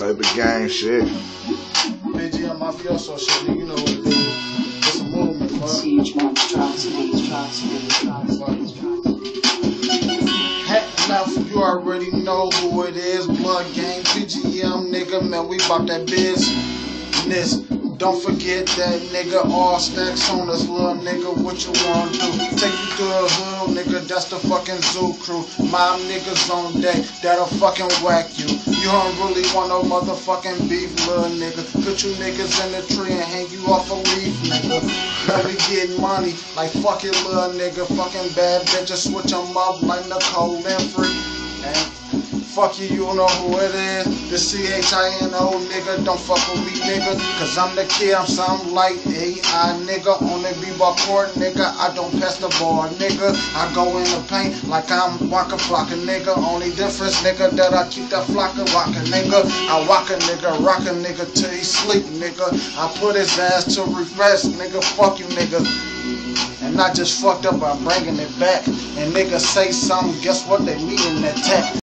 Paper gang shit. BGM mafioso shit, nigga, you know what it is. It's a movement, fuck. Mouth, you already know who it is. Blood Gang, BGM, nigga, man, we bout that business. Don't forget that, nigga, all stacks on us, little nigga, what you wanna do? Take you to the hood, nigga, that's the fucking zoo crew. My niggas on deck, that'll fucking whack you. You don't really want no motherfucking beef, little nigga. Put you niggas in the tree and hang you off a leaf, nigga. Now we get money, like fuck it, little nigga. Fucking bad bitches, switch them up like Nicole Winfrey. And fuck you, you know who it is. The CHINO, nigga, don't fuck with me, nigga. Cause I'm the kid, I'm something like AI, nigga. On the b-ball court, nigga, I don't pass the ball, nigga. I go in the paint like I'm Waka Flocka, nigga. Only difference, nigga, that I keep that flocka rockin', nigga. I rock a nigga till he sleep, nigga. I put his ass to refresh, nigga. Fuck you, nigga. And not just fucked up by bringing it back. And niggas say something, guess what? They mean that tech.